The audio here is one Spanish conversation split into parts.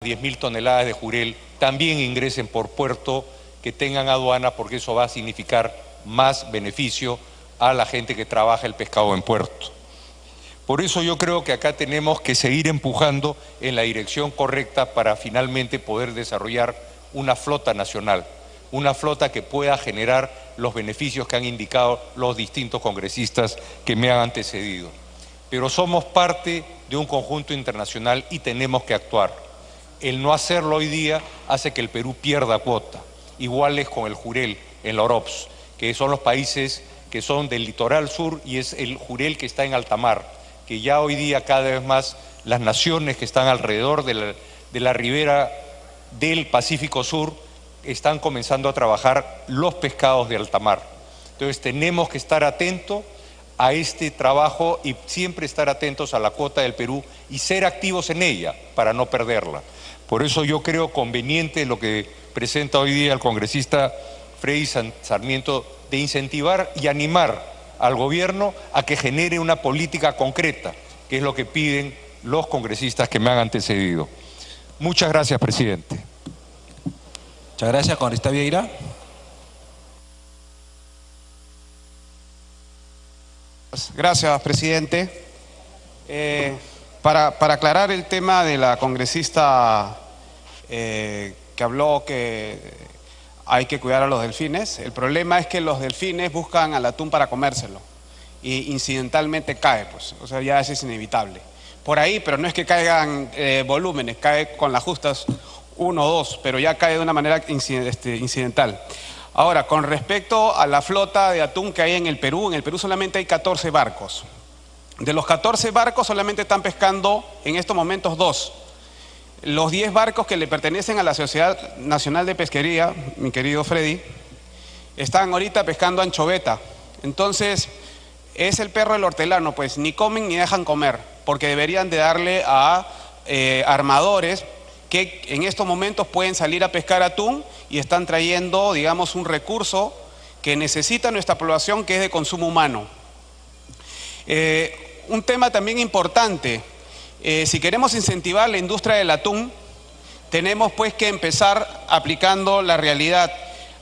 10.000 toneladas de jurel también ingresen por puerto, que tengan aduana, porque eso va a significar más beneficio a la gente que trabaja el pescado en puerto. Por eso yo creo que acá tenemos que seguir empujando en la dirección correcta para finalmente poder desarrollar una flota nacional, una flota que pueda generar los beneficios que han indicado los distintos congresistas que me han antecedido. Pero somos parte de un conjunto internacional y tenemos que actuar. El no hacerlo hoy día hace que el Perú pierda cuota, iguales con el jurel en la OROPS, que son los países que son del litoral sur y es el jurel que está en alta mar, que ya hoy día cada vez más las naciones que están alrededor de la ribera del Pacífico Sur están comenzando a trabajar los pescados de alta mar. Entonces tenemos que estar atentos a este trabajo y siempre estar atentos a la cuota del Perú y ser activos en ella para no perderla. Por eso yo creo conveniente lo que presenta hoy día el congresista Freddy Sarmiento, de incentivar y animar al gobierno a que genere una política concreta, que es lo que piden los congresistas que me han antecedido. Muchas gracias, presidente. Muchas gracias, congresista Vieira. Gracias, presidente. Para aclarar el tema de la congresista que habló que hay que cuidar a los delfines, el problema es que los delfines buscan al atún para comérselo y incidentalmente cae, pues, o sea, ya eso es inevitable. Por ahí, pero no es que caigan volúmenes, cae con las justas 1 o 2, pero ya cae de una manera incidental. Ahora, con respecto a la flota de atún que hay en el Perú solamente hay 14 barcos. De los 14 barcos solamente están pescando en estos momentos 2. Los 10 barcos que le pertenecen a la Sociedad Nacional de Pesquería, mi querido Freddy, están ahorita pescando anchoveta. Entonces, es el perro del hortelano, pues ni comen ni dejan comer, porque deberían de darle a armadores que en estos momentos pueden salir a pescar atún y están trayendo, digamos, un recurso que necesita nuestra población, que es de consumo humano. Un tema también importante, si queremos incentivar la industria del atún, tenemos pues que empezar aplicando la realidad.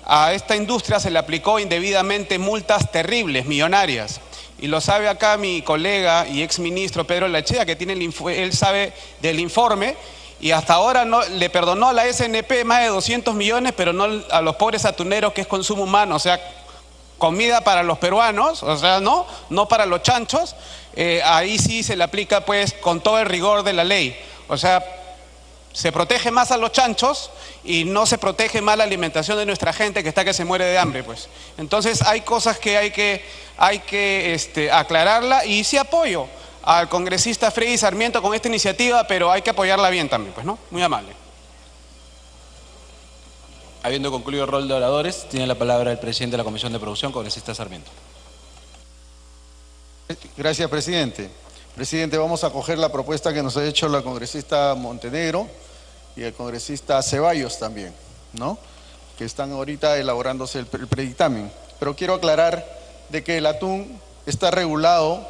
A esta industria se le aplicó indebidamente multas terribles, millonarias. Y lo sabe acá mi colega y exministro Pedro Lachea, que él sabe del informe, y hasta ahora no, le perdonó a la SNP más de 200 millones, pero no a los pobres atuneros, que es consumo humano, o sea, comida para los peruanos, o sea, no para los chanchos. Ahí sí se le aplica pues con todo el rigor de la ley. O sea, se protege más a los chanchos y no se protege más la alimentación de nuestra gente que está que se muere de hambre, pues. Entonces hay cosas que hay que aclararla, y sí apoyo al congresista Freddy Sarmiento con esta iniciativa, pero hay que apoyarla bien también, pues, ¿no? Muy amable. Habiendo concluido el rol de oradores, tiene la palabra el presidente de la Comisión de Producción, congresista Sarmiento. Gracias, presidente. Presidente, vamos a acoger la propuesta que nos ha hecho la congresista Montenegro y el congresista Ceballos también, ¿no? Que están ahorita elaborándose el predictamen. Pero quiero aclarar de que el atún está regulado,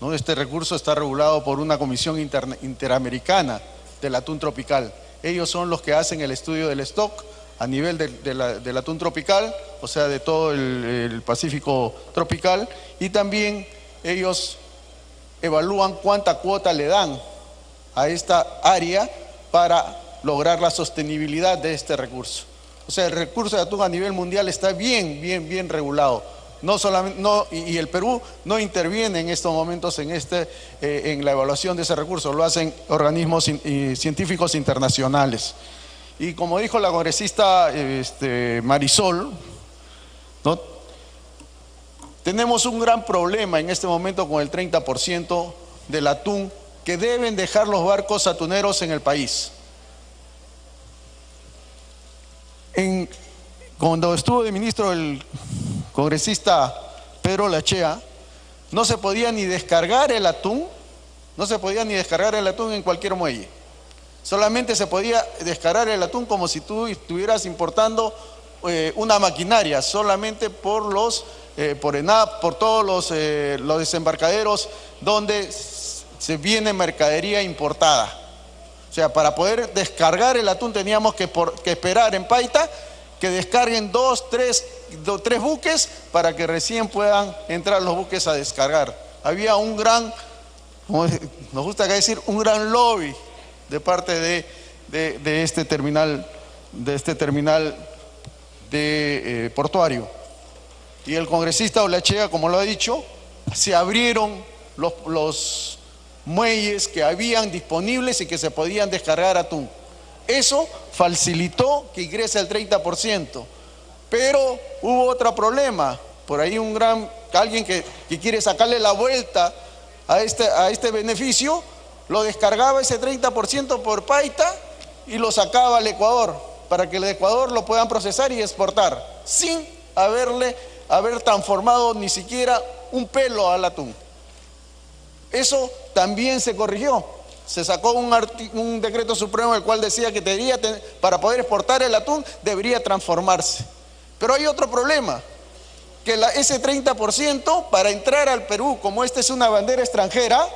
¿no? Este recurso está regulado por una comisión interamericana del atún tropical. Ellos son los que hacen el estudio del stock a nivel del atún tropical, o sea, de todo el Pacífico tropical, y también ellos evalúan cuánta cuota le dan a esta área para lograr la sostenibilidad de este recurso. O sea, el recurso de atún a nivel mundial está bien regulado. Y el Perú no interviene en estos momentos en la evaluación de ese recurso, lo hacen organismos científicos internacionales. Y como dijo la congresista Marisol, ¿no? Tenemos un gran problema en este momento con el 30% del atún que deben dejar los barcos atuneros en el país. Cuando estuvo de ministro el congresista Pedro Lachea, no se podía ni descargar el atún, en cualquier muelle. Solamente se podía descargar el atún como si tú estuvieras importando una maquinaria, solamente por ENAP, por todos los desembarcaderos donde se viene mercadería importada. O sea, para poder descargar el atún teníamos que esperar en Paita que descarguen tres buques para que recién puedan entrar los buques a descargar. Había un gran, como nos gusta acá decir, un gran lobby de parte de este terminal, portuario. Y el congresista Olachea, como lo ha dicho, se abrieron los muelles que habían disponibles y que se podían descargar atún. Eso facilitó que ingrese el 30%, pero hubo otro problema. Por ahí alguien que quiere sacarle la vuelta a este beneficio, lo descargaba ese 30% por Paita y lo sacaba al Ecuador, para que el Ecuador lo puedan procesar y exportar, sin haber transformado ni siquiera un pelo al atún. Eso también se corrigió. Se sacó un decreto supremo el cual decía que para poder exportar el atún debería transformarse. Pero hay otro problema, que ese 30% para entrar al Perú, como esta es una bandera extranjera,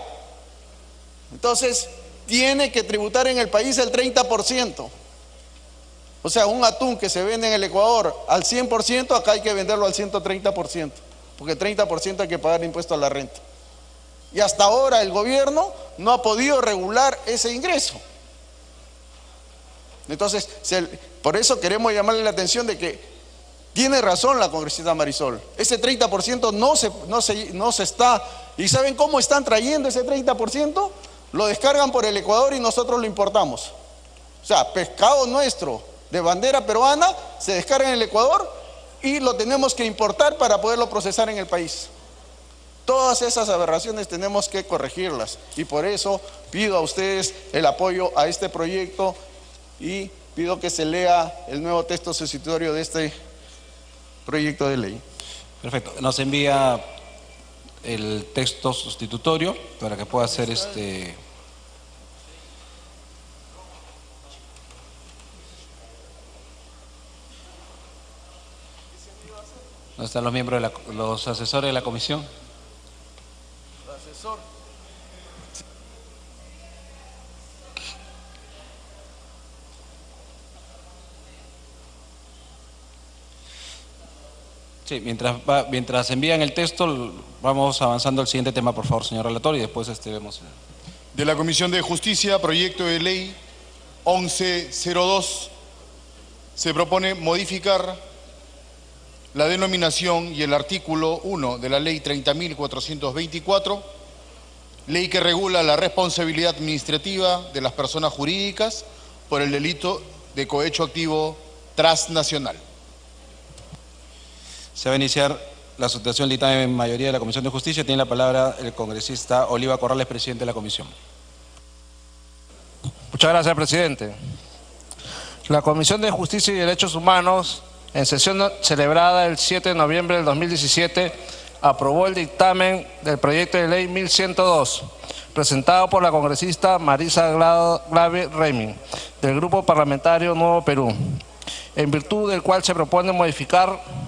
entonces tiene que tributar en el país el 30%. O sea, un atún que se vende en el Ecuador al 100%, acá hay que venderlo al 130%, porque el 30% hay que pagar impuesto a la renta. Y hasta ahora el gobierno no ha podido regular ese ingreso. Entonces, por eso queremos llamarle la atención de que tiene razón la congresista Marisol. Ese 30% no se está. ¿Y saben cómo están trayendo ese 30%? Lo descargan por el Ecuador y nosotros lo importamos. O sea, pescado nuestro de bandera peruana se descarga en el Ecuador y lo tenemos que importar para poderlo procesar en el país. Todas esas aberraciones tenemos que corregirlas y por eso pido a ustedes el apoyo a este proyecto y pido que se lea el nuevo texto sustitutorio de este proyecto de ley. Perfecto. Nos envía el texto sustitutorio para que pueda ser ¿Dónde están los miembros los asesores de la comisión? Sí, mientras envían el texto, vamos avanzando al siguiente tema, por favor, señor relator, y después vemos. De la Comisión de Justicia, proyecto de ley 1102, se propone modificar la denominación y el artículo 1 de la ley 30.424, ley que regula la responsabilidad administrativa de las personas jurídicas por el delito de cohecho activo transnacional. Se va a iniciar la sustentación del dictamen en mayoría de la Comisión de Justicia. Tiene la palabra el congresista Oliva Corrales, presidente de la comisión. Muchas gracias, presidente. La Comisión de Justicia y Derechos Humanos, en sesión celebrada el 7 de noviembre del 2017, aprobó el dictamen del proyecto de ley 1102, presentado por la congresista Marisa Glave Reming, del Grupo Parlamentario Nuevo Perú, en virtud del cual se propone modificar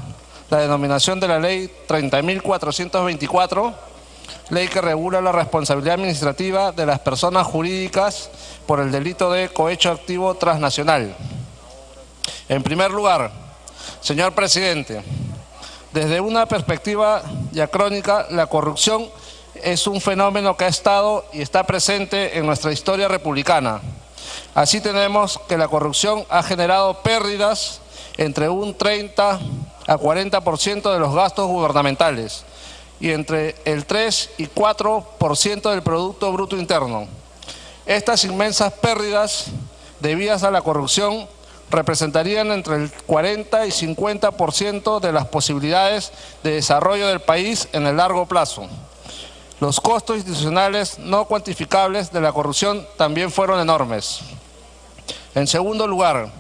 la denominación de la ley 30.424, ley que regula la responsabilidad administrativa de las personas jurídicas por el delito de cohecho activo transnacional. En primer lugar, señor presidente, desde una perspectiva diacrónica, la corrupción es un fenómeno que ha estado y está presente en nuestra historia republicana. Así tenemos que la corrupción ha generado pérdidas entre un 30 a 40% de los gastos gubernamentales y entre el 3 y 4% del Producto Bruto Interno. Estas inmensas pérdidas debidas a la corrupción representarían entre el 40 y 50% de las posibilidades de desarrollo del país en el largo plazo. Los costos institucionales no cuantificables de la corrupción también fueron enormes. En segundo lugar,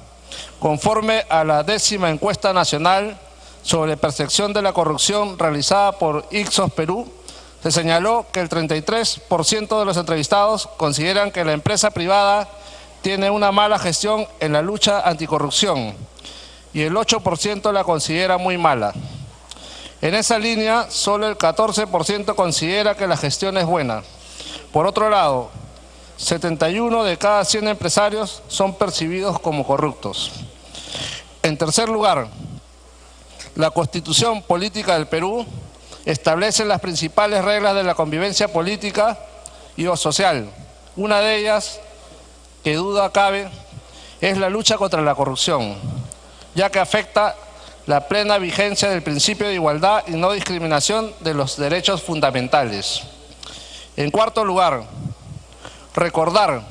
conforme a la 10ª encuesta nacional sobre percepción de la corrupción realizada por Ipsos Perú, se señaló que el 33% de los entrevistados consideran que la empresa privada tiene una mala gestión en la lucha anticorrupción y el 8% la considera muy mala. En esa línea, solo el 14% considera que la gestión es buena. Por otro lado, 71 de cada 100 empresarios son percibidos como corruptos. En tercer lugar, la Constitución Política del Perú establece las principales reglas de la convivencia política y o social. Una de ellas, que duda cabe, es la lucha contra la corrupción, ya que afecta la plena vigencia del principio de igualdad y no discriminación de los derechos fundamentales. En cuarto lugar, recordar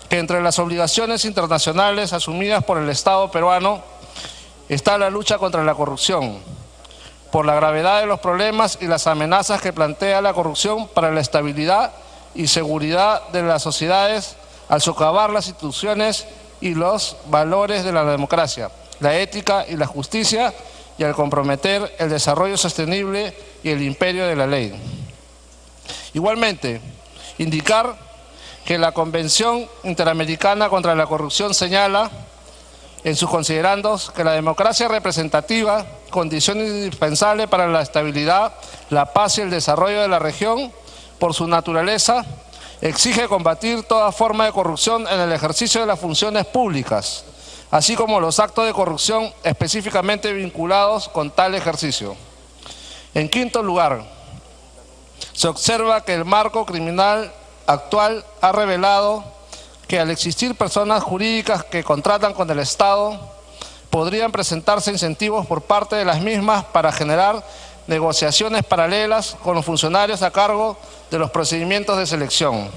que entre las obligaciones internacionales asumidas por el Estado peruano está la lucha contra la corrupción, por la gravedad de los problemas y las amenazas que plantea la corrupción para la estabilidad y seguridad de las sociedades al socavar las instituciones y los valores de la democracia, la ética y la justicia, y al comprometer el desarrollo sostenible y el imperio de la ley. Igualmente, indicar que la Convención Interamericana contra la Corrupción señala en sus considerandos que la democracia representativa, condición indispensable para la estabilidad, la paz y el desarrollo de la región, por su naturaleza, exige combatir toda forma de corrupción en el ejercicio de las funciones públicas, así como los actos de corrupción específicamente vinculados con tal ejercicio. En quinto lugar, se observa que el marco criminal actual ha revelado que al existir personas jurídicas que contratan con el Estado, podrían presentarse incentivos por parte de las mismas para generar negociaciones paralelas con los funcionarios a cargo de los procedimientos de selección.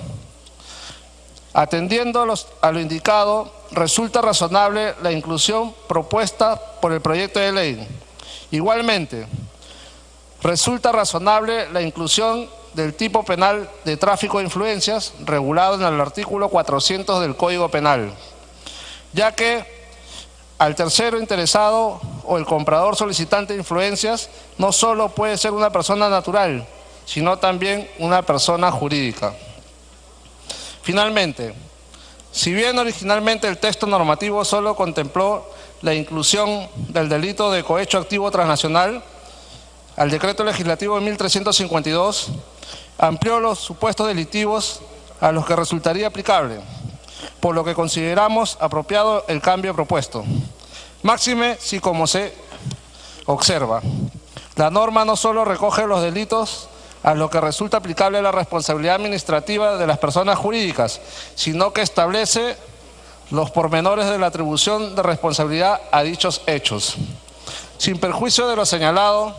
Atendiendo a lo indicado, resulta razonable la inclusión propuesta por el proyecto de ley. Igualmente, resulta razonable la inclusión del tipo penal de tráfico de influencias regulado en el artículo 400 del Código Penal, ya que al tercero interesado o el comprador solicitante de influencias no solo puede ser una persona natural, sino también una persona jurídica. Finalmente, si bien originalmente el texto normativo solo contempló la inclusión del delito de cohecho activo transnacional, al decreto legislativo 1352 amplió los supuestos delictivos a los que resultaría aplicable, por lo que consideramos apropiado el cambio propuesto. Máxime si, como se observa, la norma no solo recoge los delitos a los que resulta aplicable la responsabilidad administrativa de las personas jurídicas, sino que establece los pormenores de la atribución de responsabilidad a dichos hechos. Sin perjuicio de lo señalado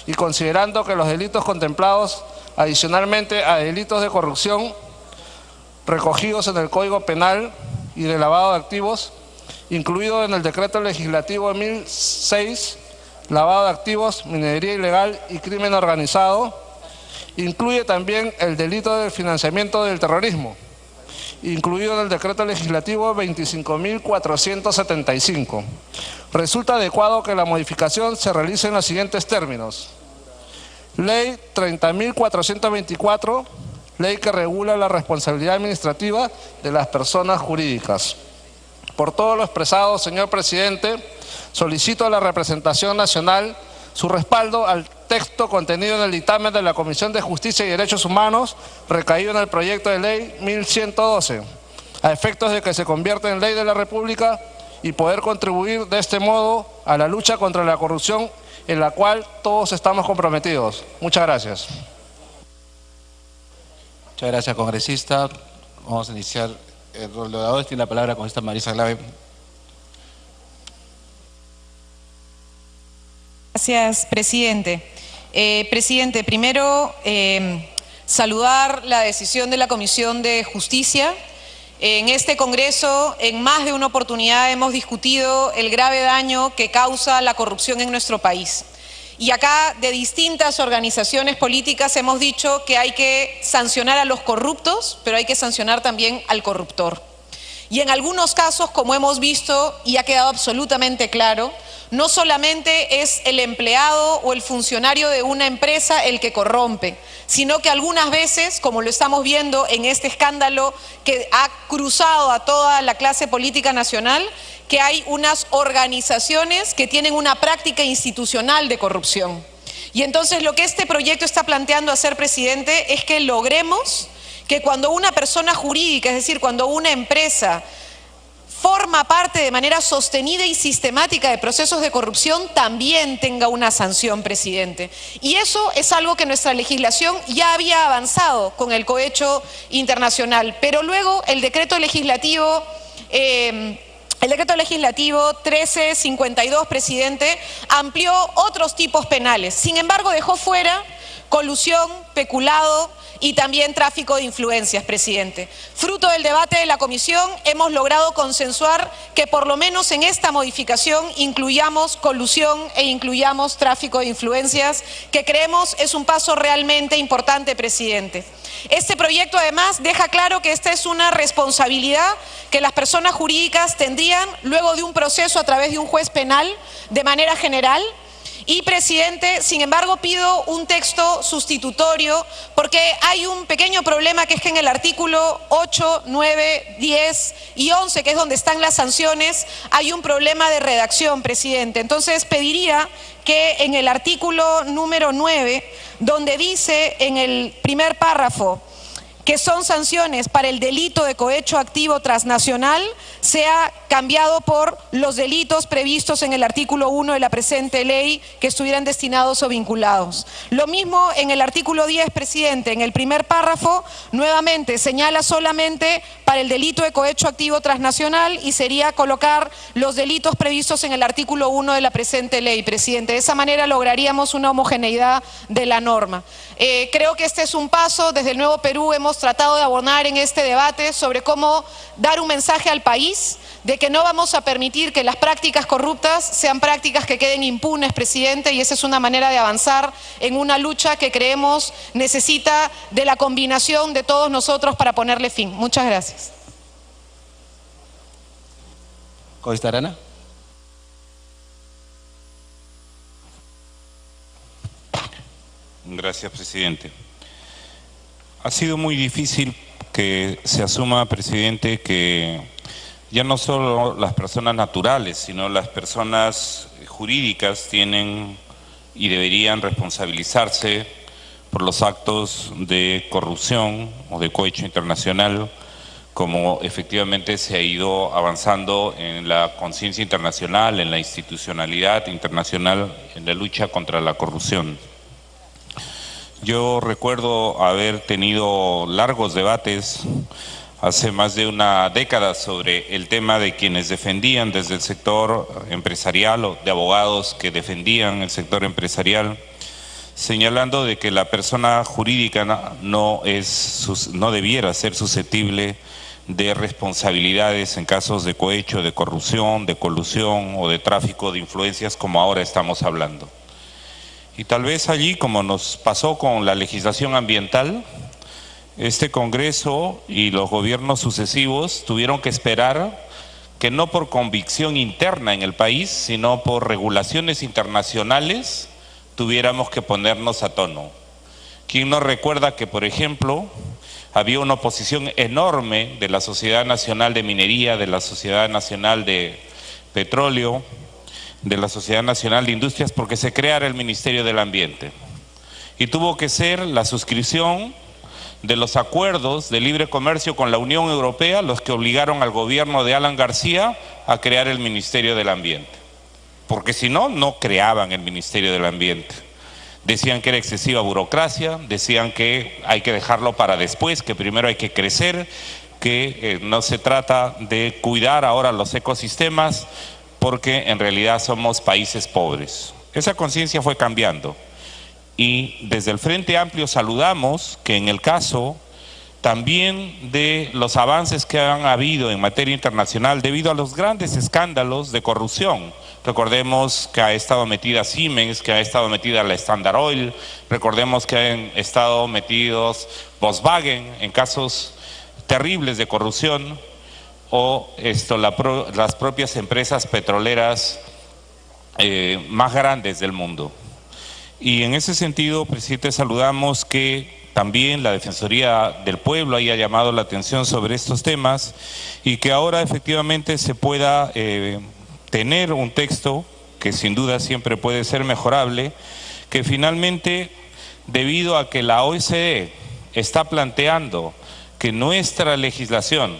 y considerando que los delitos contemplados adicionalmente a delitos de corrupción recogidos en el Código Penal y de lavado de activos, incluido en el decreto legislativo 1006, lavado de activos, minería ilegal y crimen organizado, incluye también el delito del financiamiento del terrorismo, incluido en el decreto legislativo 25.475. Resulta adecuado que la modificación se realice en los siguientes términos. Ley 30.424, ley que regula la responsabilidad administrativa de las personas jurídicas. Por todo lo expresado, señor presidente, solicito a la representación nacional su respaldo al texto contenido en el dictamen de la Comisión de Justicia y Derechos Humanos recaído en el proyecto de ley 1112, a efectos de que se convierta en ley de la República y poder contribuir de este modo a la lucha contra la corrupción en la cual todos estamos comprometidos. Muchas gracias. Muchas gracias, congresista. Vamos a iniciar el rol de oradores. Tiene la palabra la congresista Marisa Glave. Gracias, presidente. Presidente, primero saludar la decisión de la Comisión de Justicia. En este Congreso, en más de una oportunidad hemos discutido el grave daño que causa la corrupción en nuestro país. Y acá, de distintas organizaciones políticas, hemos dicho que hay que sancionar a los corruptos, pero hay que sancionar también al corruptor. Y en algunos casos, como hemos visto y ha quedado absolutamente claro, no solamente es el empleado o el funcionario de una empresa el que corrompe, sino que algunas veces, como lo estamos viendo en este escándalo que ha cruzado a toda la clase política nacional, que hay unas organizaciones que tienen una práctica institucional de corrupción. Y entonces lo que este proyecto está planteando hacer, presidente, es que logremos que cuando una persona jurídica, es decir, cuando una empresa forma parte de manera sostenida y sistemática de procesos de corrupción, también tenga una sanción, presidente. Y eso es algo que nuestra legislación ya había avanzado con el cohecho internacional, pero luego el decreto legislativo 1352, presidente, amplió otros tipos penales. Sin embargo, dejó fuera colusión, peculado y también tráfico de influencias, presidente. Fruto del debate de la comisión, hemos logrado consensuar que por lo menos en esta modificación incluyamos colusión e incluyamos tráfico de influencias, que creemos es un paso realmente importante, presidente. Este proyecto además deja claro que esta es una responsabilidad que las personas jurídicas tendrían luego de un proceso a través de un juez penal de manera general. Y, presidente, sin embargo, pido un texto sustitutorio porque hay un pequeño problema, que es que en el artículo 8, 9, 10 y 11, que es donde están las sanciones, hay un problema de redacción, presidente. Entonces, pediría que en el artículo número 9, donde dice en el primer párrafo que son sanciones para el delito de cohecho activo transnacional, sea cambiado por los delitos previstos en el artículo 1 de la presente ley que estuvieran destinados o vinculados. Lo mismo en el artículo 10, presidente, en el primer párrafo, nuevamente señala solamente para el delito de cohecho activo transnacional y sería colocar los delitos previstos en el artículo 1 de la presente ley, presidente. De esa manera lograríamos una homogeneidad de la norma. Creo que este es un paso. Desde el Nuevo Perú hemos tratado de abonar en este debate sobre cómo dar un mensaje al país de que no vamos a permitir que las prácticas corruptas sean prácticas que queden impunes, presidente, y esa es una manera de avanzar en una lucha que creemos necesita de la combinación de todos nosotros para ponerle fin. Muchas gracias. Congresista Arana. Gracias, presidente. Ha sido muy difícil que se asuma, presidente, que ya no solo las personas naturales, sino las personas jurídicas tienen y deberían responsabilizarse por los actos de corrupción o de cohecho internacional, como efectivamente se ha ido avanzando en la conciencia internacional, en la institucionalidad internacional, en la lucha contra la corrupción. Yo recuerdo haber tenido largos debates hace más de una década sobre el tema de quienes defendían desde el sector empresarial o de abogados que defendían el sector empresarial, señalando de que la persona jurídica no debiera ser susceptible de responsabilidades en casos de cohecho, de corrupción, de colusión o de tráfico de influencias, como ahora estamos hablando. Y tal vez allí, como nos pasó con la legislación ambiental, este Congreso y los gobiernos sucesivos tuvieron que esperar que no por convicción interna en el país, sino por regulaciones internacionales, tuviéramos que ponernos a tono. ¿Quién no recuerda que, por ejemplo, había una oposición enorme de la Sociedad Nacional de Minería, de la Sociedad Nacional de Petróleo, de la Sociedad Nacional de Industrias, porque se creara el Ministerio del Ambiente? Y tuvo que ser la suscripción de los acuerdos de libre comercio con la Unión Europea los que obligaron al gobierno de Alan García a crear el Ministerio del Ambiente. Porque si no, no creaban el Ministerio del Ambiente. Decían que era excesiva burocracia, decían que hay que dejarlo para después, que primero hay que crecer, que no se trata de cuidar ahora los ecosistemas, porque en realidad somos países pobres. Esa conciencia fue cambiando y desde el Frente Amplio saludamos que en el caso también de los avances que han habido en materia internacional debido a los grandes escándalos de corrupción. Recordemos que ha estado metida Siemens, que ha estado metida la Standard Oil, recordemos que han estado metidos Volkswagen en casos terribles de corrupción, o las propias empresas petroleras más grandes del mundo. Y en ese sentido, presidente, saludamos que también la Defensoría del Pueblo haya llamado la atención sobre estos temas y que ahora efectivamente se pueda tener un texto que sin duda siempre puede ser mejorable, que finalmente, debido a que la OCDE está planteando que nuestra legislación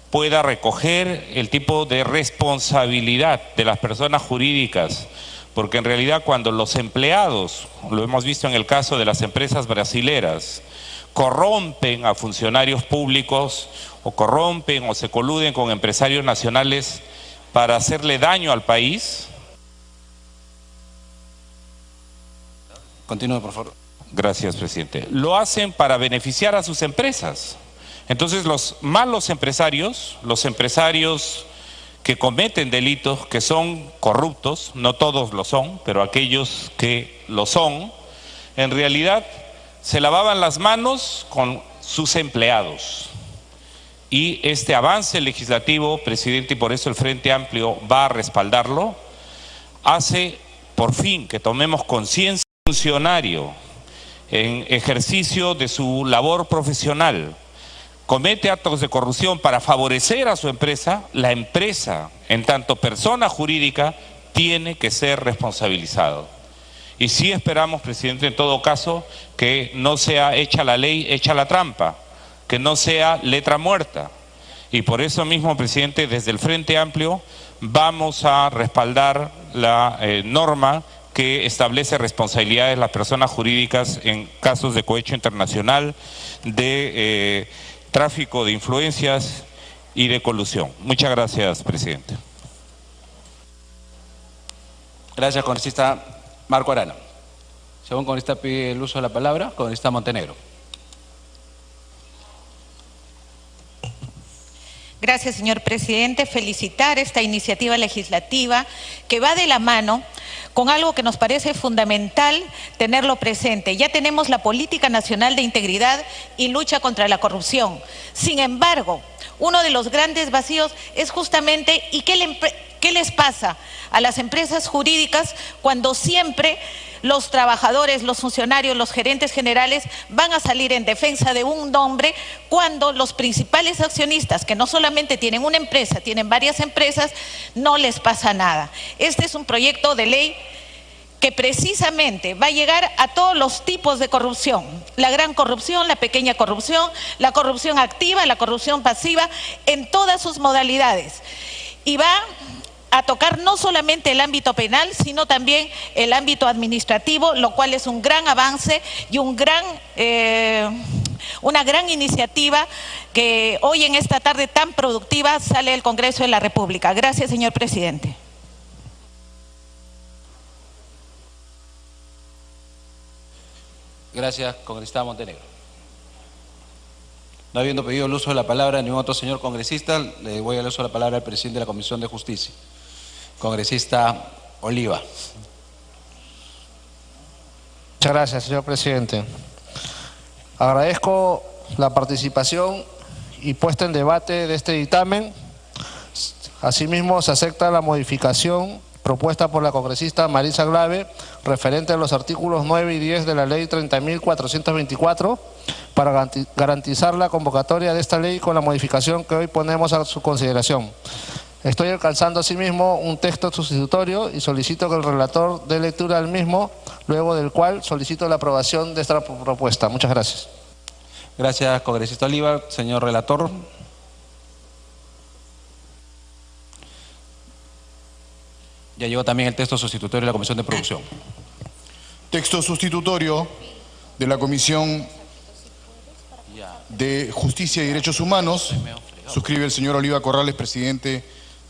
pueda recoger el tipo de responsabilidad de las personas jurídicas, porque en realidad cuando los empleados, lo hemos visto en el caso de las empresas brasileras, corrompen a funcionarios públicos o corrompen o se coluden con empresarios nacionales para hacerle daño al país. Continúe, por favor. Gracias, presidente. Lo hacen para beneficiar a sus empresas. Entonces los malos empresarios, los empresarios que cometen delitos, que son corruptos, no todos lo son, pero aquellos que lo son, en realidad se lavaban las manos con sus empleados. Y este avance legislativo, presidente, y por eso el Frente Amplio va a respaldarlo, hace por fin que tomemos conciencia del funcionario en ejercicio de su labor profesional, comete actos de corrupción para favorecer a su empresa, la empresa, en tanto persona jurídica, tiene que ser responsabilizado. Y sí esperamos, presidente, en todo caso, que no sea hecha la ley, hecha la trampa, que no sea letra muerta. Y por eso mismo, presidente, desde el Frente Amplio vamos a respaldar la norma que establece responsabilidades de las personas jurídicas en casos de cohecho internacional, de tráfico de influencias y de colusión. Muchas gracias, presidente. Gracias, congresista Marco Arana. Según congresista pide el uso de la palabra, congresista Montenegro. Gracias, señor presidente. Felicitar esta iniciativa legislativa que va de la mano con algo que nos parece fundamental tenerlo presente. Ya tenemos la Política Nacional de Integridad y Lucha contra la Corrupción. Sin embargo, uno de los grandes vacíos es justamente ¿y qué les pasa a las empresas jurídicas cuando siempre los trabajadores, los funcionarios, los gerentes generales van a salir en defensa de un nombre cuando los principales accionistas, que no solamente tienen una empresa, tienen varias empresas, no les pasa nada? Este es un proyecto de ley que precisamente va a llegar a todos los tipos de corrupción, la gran corrupción, la pequeña corrupción, la corrupción activa, la corrupción pasiva, en todas sus modalidades. Y va a tocar no solamente el ámbito penal, sino también el ámbito administrativo, lo cual es un gran avance y una gran iniciativa que hoy en esta tarde tan productiva sale del Congreso de la República. Gracias, señor presidente. Gracias, congresista Montenegro. No habiendo pedido el uso de la palabra ningún otro señor congresista, le voy a dar el uso de la palabra al presidente de la Comisión de Justicia. Congresista Oliva. Muchas gracias, señor presidente. Agradezco la participación y puesta en debate de este dictamen. Asimismo, se acepta la modificación propuesta por la congresista Marisa Glave, referente a los artículos 9 y 10 de la ley 30.424, para garantizar la convocatoria de esta ley con la modificación que hoy ponemos a su consideración. Estoy alcanzando asimismo un texto sustitutorio y solicito que el relator dé lectura al mismo, luego del cual solicito la aprobación de esta propuesta. Muchas gracias. Gracias, congresista Oliva. Señor relator. Ya llegó también el texto sustitutorio de la Comisión de Producción. Texto sustitutorio de la Comisión de Justicia y Derechos Humanos. Suscribe el señor Oliva Corrales, presidente de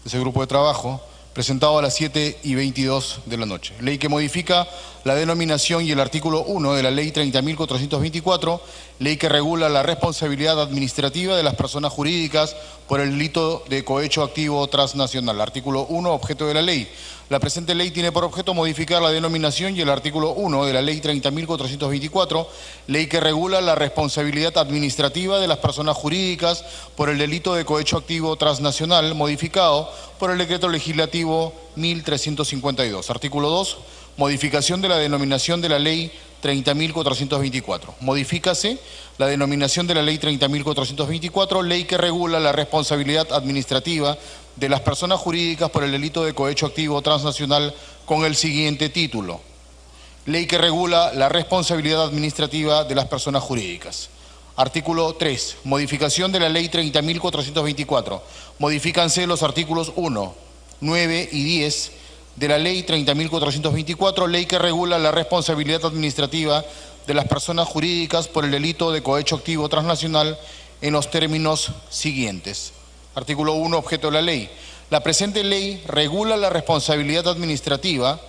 ese grupo de trabajo, presentado a las 7:22 de la noche. Ley que modifica la denominación y el artículo 1 de la ley 30.424, ley que regula la responsabilidad administrativa de las personas jurídicas por el delito de cohecho activo transnacional. Artículo 1, objeto de la ley. La presente ley tiene por objeto modificar la denominación y el artículo 1 de la ley 30.424, ley que regula la responsabilidad administrativa de las personas jurídicas por el delito de cohecho activo transnacional, modificado por el decreto legislativo 1352. Artículo 2, modificación de la denominación de la ley 30.424. Modifícase la denominación de la ley 30.424, ley que regula la responsabilidad administrativa de las personas jurídicas por el delito de cohecho activo transnacional, con el siguiente título: ley que regula la responsabilidad administrativa de las personas jurídicas. Artículo 3. Modificación de la Ley 30.424. Modifícanse los artículos 1, 9 y 10 de la Ley 30.424, ley que regula la responsabilidad administrativa de las personas jurídicas por el delito de cohecho activo transnacional en los términos siguientes. Artículo 1, objeto de la ley. La presente ley regula la responsabilidad administrativa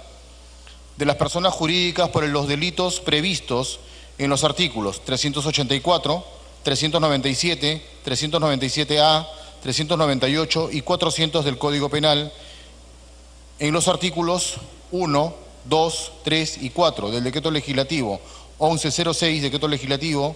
de las personas jurídicas por los delitos previstos en los artículos 384, 397, 397A, 398 y 400 del Código Penal, en los artículos 1, 2, 3 y 4 del Decreto Legislativo 1106, Decreto Legislativo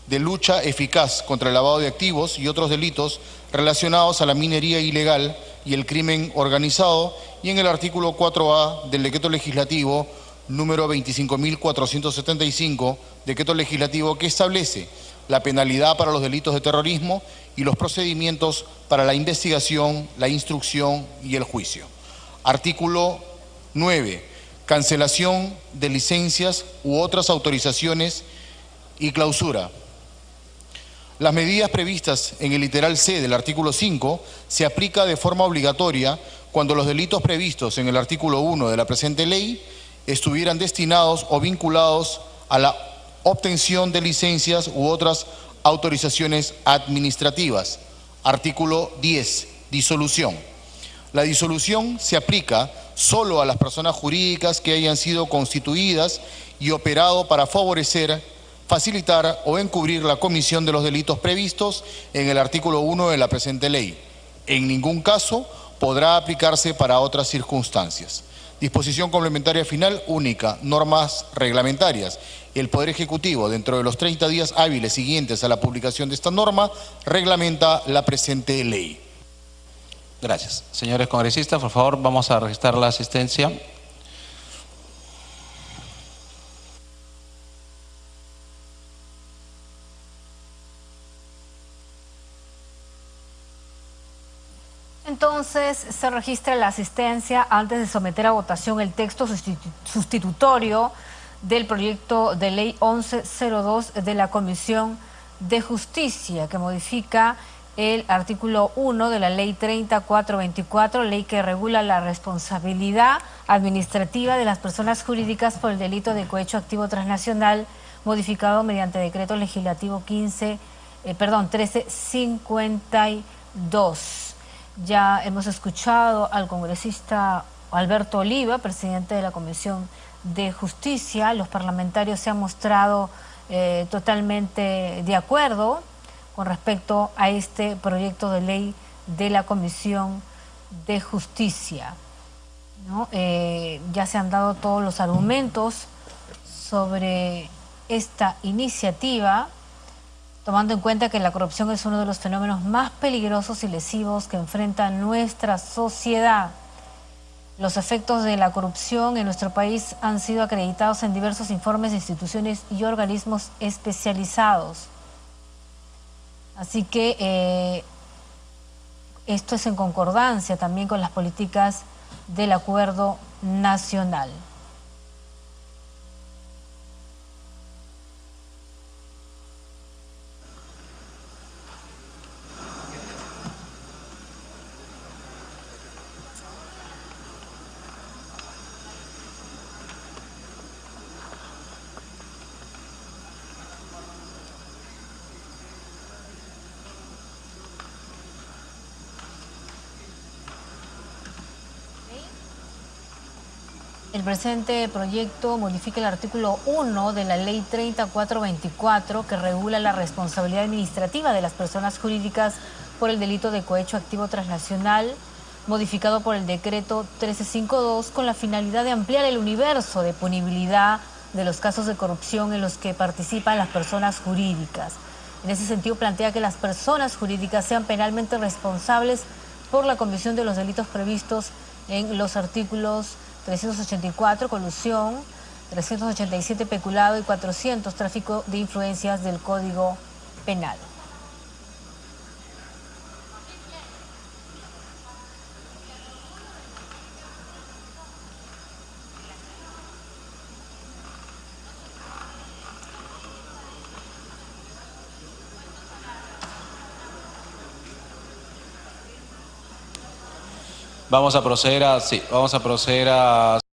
de lucha eficaz contra el lavado de activos y otros delitos relacionados a la minería ilegal y el crimen organizado, y en el artículo 4A del Decreto Legislativo número 25.475, Decreto Legislativo que establece la penalidad para los delitos de terrorismo y los procedimientos para la investigación, la instrucción y el juicio. Artículo 9. Cancelación de licencias u otras autorizaciones y clausura. Las medidas previstas en el literal C del artículo 5 se aplica de forma obligatoria cuando los delitos previstos en el artículo 1 de la presente ley estuvieran destinados o vinculados a la obtención de licencias u otras autorizaciones administrativas. Artículo 10. Disolución. La disolución se aplica solo a las personas jurídicas que hayan sido constituidas y operado para favorecer, facilitar o encubrir la comisión de los delitos previstos en el artículo 1 de la presente ley. En ningún caso podrá aplicarse para otras circunstancias. Disposición complementaria final única. Normas reglamentarias. El Poder Ejecutivo, dentro de los 30 días hábiles siguientes a la publicación de esta norma, reglamenta la presente ley. Gracias. Señores congresistas, por favor, vamos a registrar la asistencia. Entonces, se registra la asistencia antes de someter a votación el texto sustitutorio del proyecto de ley 1102 de la Comisión de Justicia, que modifica el artículo 1 de la ley 30.424, ley que regula la responsabilidad administrativa de las personas jurídicas por el delito de cohecho activo transnacional, modificado mediante decreto legislativo 1352. Ya hemos escuchado al congresista Alberto Oliva, presidente de la Comisión de Justicia. Los parlamentarios se han mostrado totalmente de acuerdo con respecto a este proyecto de ley de la Comisión de Justicia, ¿no? Ya se han dado todos los argumentos sobre esta iniciativa, tomando en cuenta que la corrupción es uno de los fenómenos más peligrosos y lesivos que enfrenta nuestra sociedad. Los efectos de la corrupción en nuestro país han sido acreditados en diversos informes de instituciones y organismos especializados. Así que esto es en concordancia también con las políticas del Acuerdo Nacional. El presente proyecto modifica el artículo 1 de la ley 30.424 que regula la responsabilidad administrativa de las personas jurídicas por el delito de cohecho activo transnacional, modificado por el decreto 1352 con la finalidad de ampliar el universo de punibilidad de los casos de corrupción en los que participan las personas jurídicas. En ese sentido, plantea que las personas jurídicas sean penalmente responsables por la comisión de los delitos previstos en los artículos 384, colusión, 387, peculado y 400, tráfico de influencias del Código Penal. Vamos a proceder a